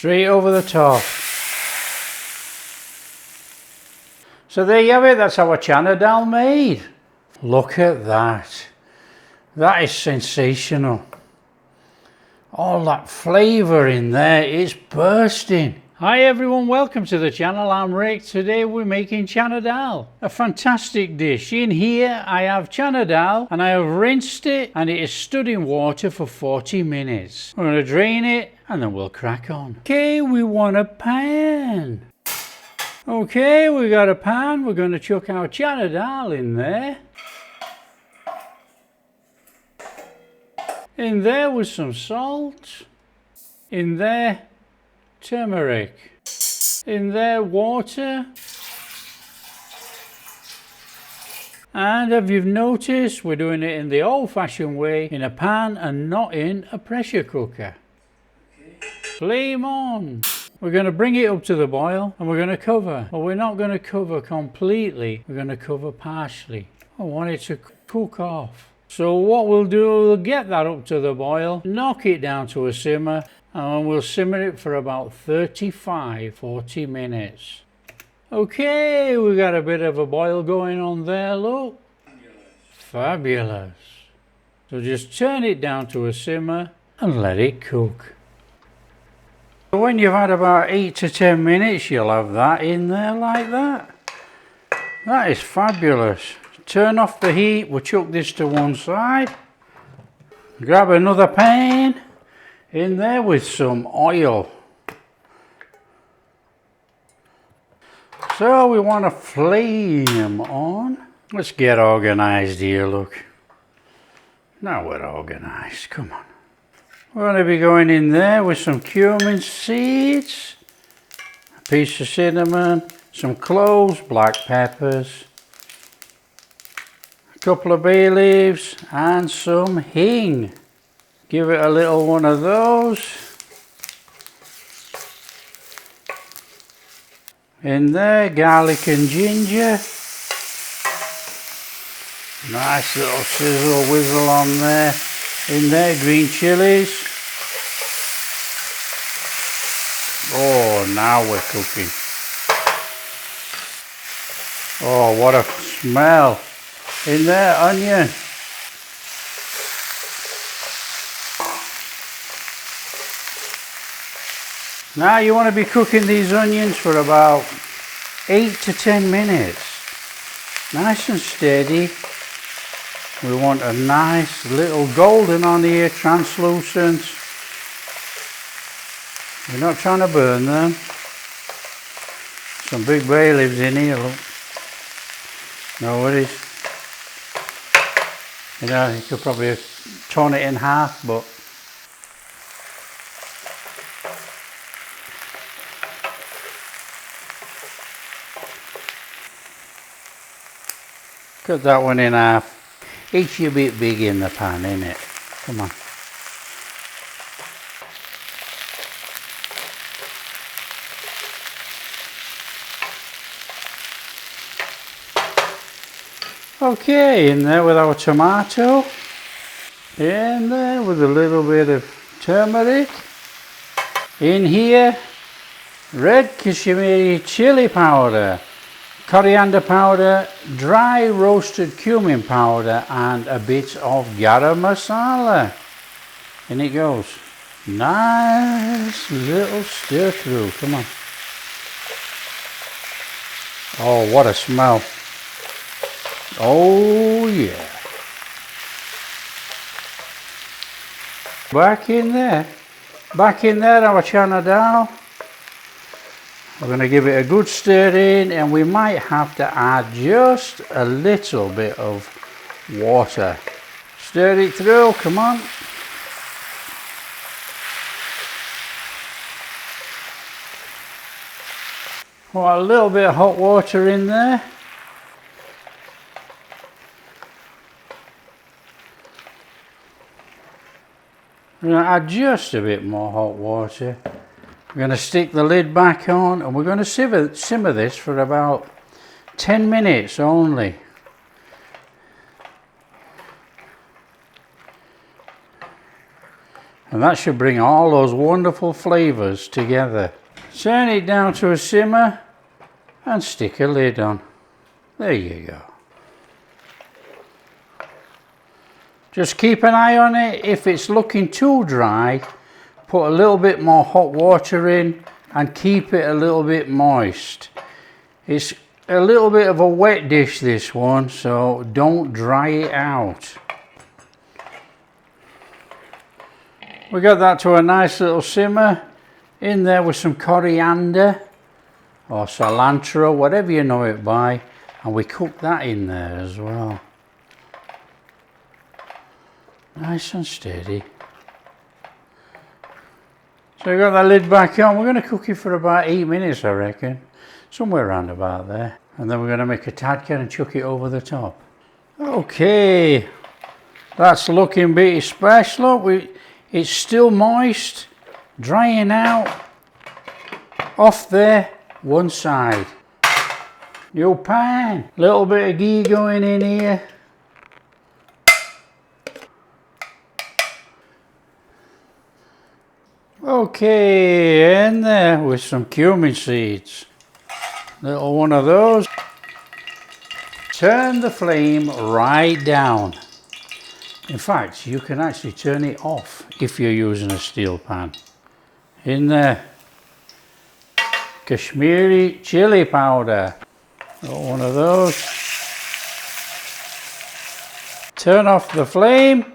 straight over the top. So there you have it, that's our Chana Dal made. Look at that. That is sensational. All that flavour in there is bursting. Hi everyone, welcome to the channel. I'm Rick. Today we're making Chana Dal, a fantastic dish. In here I have Chana Dal and I have rinsed it and it is stood in water for 40 minutes. We're going to drain it and then we'll crack on. Okay, we want a pan. Okay, we got a pan. We're going to chuck our Chana Dal in there. In there with some salt. In there, turmeric. In there, water. And if you've noticed, we're doing it in the old-fashioned way, in a pan and not in a pressure cooker. Flame on. We're going to bring it up to the boil and we're going to cover. But we're not going to cover completely. We're going to cover partially. I want it to cook off. So what we'll do, we'll get that up to the boil, knock it down to a simmer, and we'll simmer it for about 35-40 minutes. Okay, we got a bit of a boil going on there, look. Fabulous. So just turn it down to a simmer and let it cook. When you've had about 8 to 10 minutes, you'll have that in there like that. That is fabulous. Turn off the heat, we'll chuck this to one side. Grab another pan in there with some oil. So we want a flame on. Let's get organised here, look. Now we're organised, come on. We're going to be going in there with some cumin seeds, a piece of cinnamon, some cloves, black peppers, a couple of bay leaves and some hing. Give it a little one of those. In there, garlic and ginger. Nice little sizzle whizzle on there. In there, green chilies. Oh, now we're cooking. Oh, what a smell. In there, onion. Now you want to be cooking these onions for about 8 to 10 minutes. Nice and steady. We want a nice little golden on here, translucent. We're not trying to burn them. Some big bay leaves in here, look. No worries. You know, you could probably have torn it in half, but cut that one in half. It's a bit big in the pan, isn't it? Come on. Okay, in there with our tomato. In there with a little bit of turmeric. In here, red Kashmiri chili powder, coriander powder, dry roasted cumin powder and a bit of garam masala. In it goes. Nice little stir through, come on. Oh, what a smell. Oh yeah. Back in there, our Chana Dal. We're going to give it a good stir in and we might have to add just a little bit of water. Stir it through, come on. Want a little bit of hot water in there. We're going to add just a bit more hot water. We're going to stick the lid back on and we're going to simmer this for about 10 minutes only. And that should bring all those wonderful flavours together. Turn it down to a simmer and stick a lid on. There you go. Just keep an eye on it. If it's looking too dry, put a little bit more hot water in and keep it a little bit moist. It's a little bit of a wet dish, this one, so don't dry it out. We got that to a nice little simmer. In there with some coriander or cilantro, whatever you know it by, and we cook that in there as well. Nice and steady. So we got that lid back on. We're going to cook it for about 8 minutes, I reckon. Somewhere around about there. And then we're going to make a tadka and chuck it over the top. Okay. That's looking pretty special. Look, it's still moist. Drying out. Off there. One side. New pan. Little bit of ghee going in here. Okay, in there with some cumin seeds. Little one of those. Turn the flame right down. In fact, you can actually turn it off if you're using a steel pan. In there, Kashmiri chili powder. Little one of those. Turn off the flame.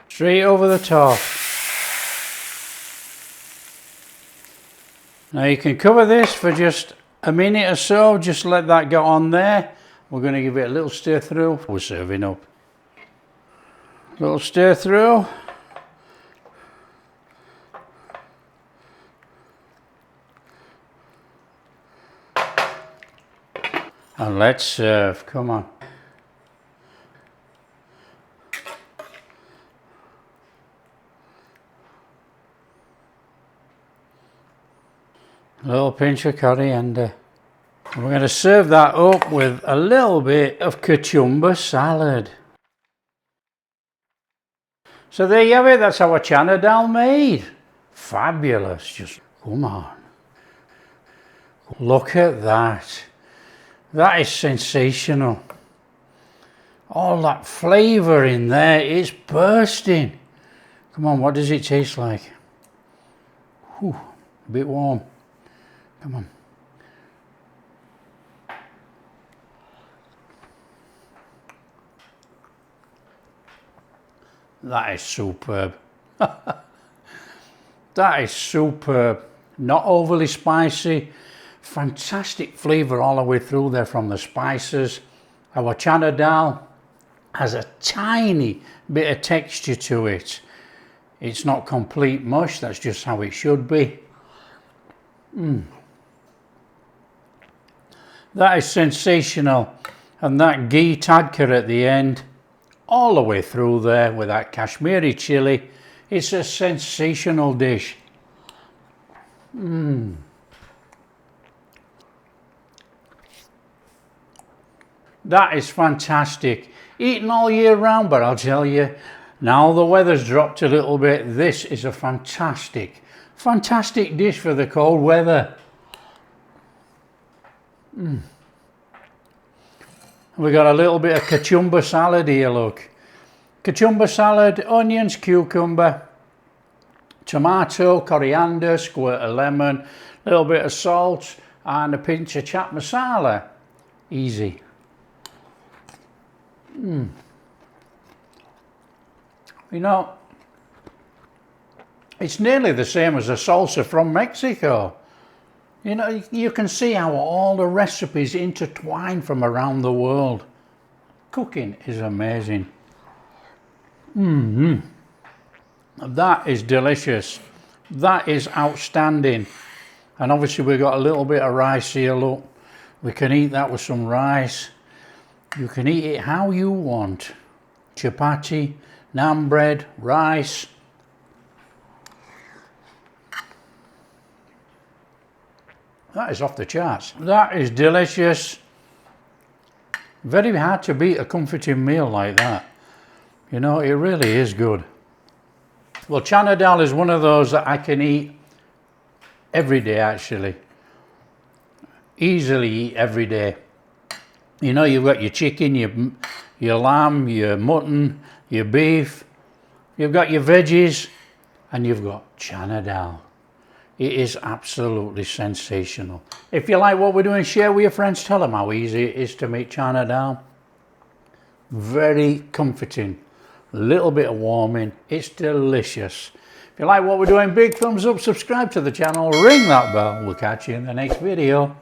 Straight over the top. Now you can cover this for just a minute or so, just let that get on there. We're going to give it a little stir through. We're serving up. Little stir through. And let's serve, come on. A little pinch of coriander. And we're going to serve that up with a little bit of cucumber salad. So there you have it, that's our Chana Dal made. Fabulous, just come on. Look at that. That is sensational. All that flavour in there is bursting. Come on, what does it taste like? Whew, a bit warm. Come on. That is superb. That is superb. Not overly spicy. Fantastic flavour all the way through there from the spices. Our Chana Dal has a tiny bit of texture to it. It's not complete mush, that's just how it should be. That is sensational. And that ghee tadka at the end, all the way through there with that Kashmiri chili. It's a sensational dish. That is fantastic. Eaten all year round, but I'll tell you, now the weather's dropped a little bit, this is a fantastic, fantastic dish for the cold weather. We got a little bit of cucumber salad here, look. Cucumber salad, onions, cucumber, tomato, coriander, squirt of lemon, a little bit of salt and a pinch of chaat masala. Easy. You know, it's nearly the same as a salsa from Mexico. You know, you can see how all the recipes intertwine from around the world. Cooking is amazing. That is delicious. That is outstanding. And obviously we've got a little bit of rice here, look. We can eat that with some rice. You can eat it how you want. Chapati, naan bread, rice. That is off the charts. That is delicious. Very hard to beat a comforting meal like that. You know, it really is good. Well, Chana Dal is one of those that I can eat every day, actually. Easily eat every day. You know, you've got your chicken, your lamb, your mutton, your beef, you've got your veggies, and you've got Chana Dal. It is absolutely sensational. If you like what we're doing, share with your friends. Tell them how easy it is to make Chana Dal. Very comforting. A little bit of warming. It's delicious. If you like what we're doing, big thumbs up, subscribe to the channel, ring that bell. We'll catch you in the next video.